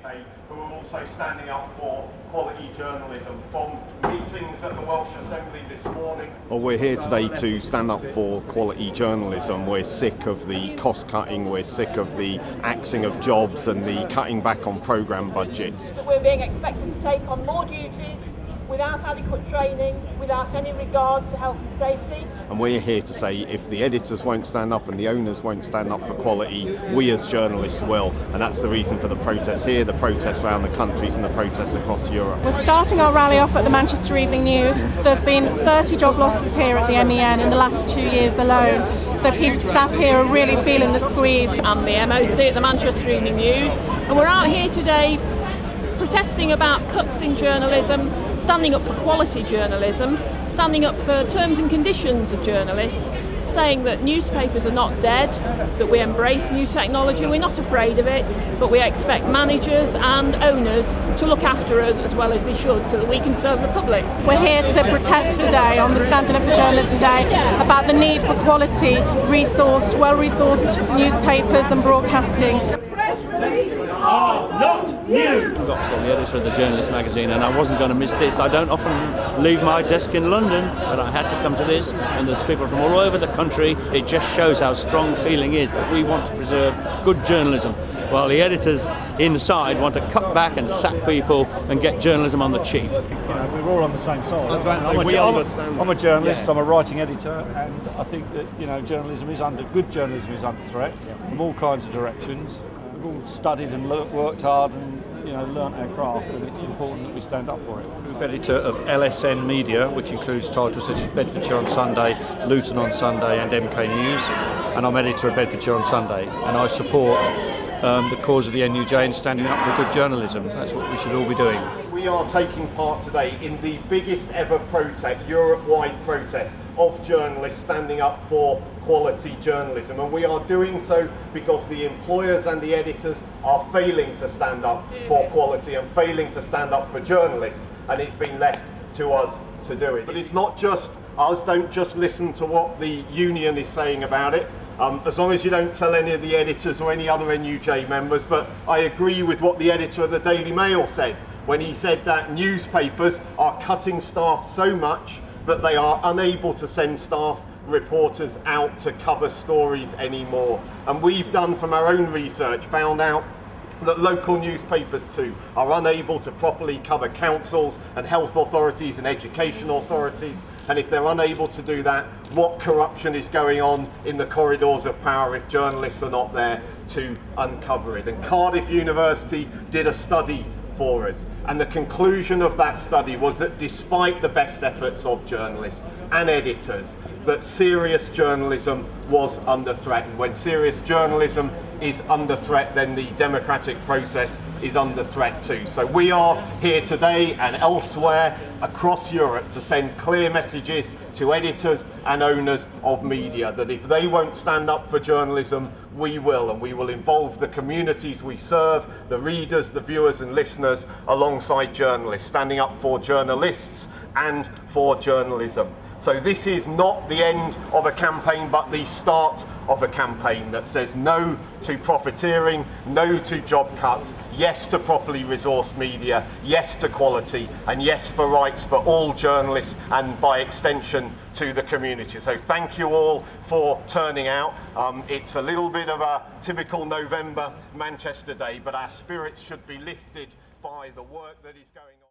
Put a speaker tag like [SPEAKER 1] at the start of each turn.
[SPEAKER 1] UK who are also standing up for quality journalism. From meetings at the Welsh Assembly this morning.
[SPEAKER 2] Well, we're here today to stand up for quality journalism. We're sick of the cost cutting, we're sick of the axing of jobs and the cutting back on programme budgets.
[SPEAKER 3] That we're being expected to take on more duties without adequate training, without any regard to health and safety.
[SPEAKER 2] And we're here to say if the editors won't stand up and the owners won't stand up for quality, we as journalists will. And that's the reason for the protests here, the protests around the countries and the protests across Europe.
[SPEAKER 4] We're starting our rally off at the Manchester Evening News. There's been 30 job losses here at the MEN in the last 2 years alone. So staff here are really feeling the squeeze.
[SPEAKER 3] I'm the MOC at the Manchester Evening News, and we're out here today protesting about cuts in journalism, standing up for quality journalism, standing up for terms and conditions of journalists, saying that newspapers are not dead, that we embrace new technology, we're not afraid of it, but we expect managers and owners to look after us as well as they should so that we can serve the public.
[SPEAKER 4] We're here to protest today on the Standing Up for Journalism Day about the need for quality, resourced, well-resourced newspapers and broadcasting.
[SPEAKER 5] Not new. I'm the editor of the Journalist magazine, and I wasn't going to miss this. I don't often leave my desk in London, but I had to come to this, and there's people from all over the country. It just shows how strong feeling is that we want to preserve good journalism, while the editors inside want to cut back and sack people and get journalism on the cheap.
[SPEAKER 6] We're all on the same side.
[SPEAKER 2] I was about to say, we understand.
[SPEAKER 6] I'm a journalist,
[SPEAKER 2] Yeah.
[SPEAKER 6] I'm a writing editor, and I think that good journalism is under threat from all kinds of directions. We've all studied and worked hard and learnt our craft, and it's important that we stand up for it. I'm editor of LSN Media, which includes titles such as Bedfordshire on Sunday, Luton on Sunday and MK News, and I'm editor of Bedfordshire on Sunday, and I support the cause of the NUJ and standing up for good journalism. That's what we should all be doing.
[SPEAKER 1] We are taking part today in the biggest ever protest, Europe-wide protest of journalists standing up for quality journalism, and we are doing so because the employers and the editors are failing to stand up for quality and failing to stand up for journalists, and it's been left to us to do it. But it's not just us, don't just listen to what the union is saying about it. As long as you don't tell any of the editors or any other NUJ members, but I agree with what the editor of the Daily Mail said when he said that newspapers are cutting staff so much that they are unable to send staff reporters out to cover stories anymore. And we've done from our own research found out that local newspapers too are unable to properly cover councils and health authorities and education authorities, and if they're unable to do that, what corruption is going on in the corridors of power if journalists are not there to uncover it. And Cardiff University did a study for us, and the conclusion of that study was that despite the best efforts of journalists and editors, that serious journalism was under threat, and when serious journalism is under threat, then the democratic process is under threat too. So we are here today and elsewhere across Europe to send clear messages to editors and owners of media that if they won't stand up for journalism, we will, and we will involve the communities we serve, the readers, the viewers and listeners, alongside journalists, standing up for journalists and for journalism. So this is not the end of a campaign, but the start of a campaign that says no to profiteering, no to job cuts, yes to properly resourced media, yes to quality, and yes for rights for all journalists and by extension to the community. So thank you all for turning out. It's a little bit of a typical November Manchester day, but our spirits should be lifted by the work that is going on.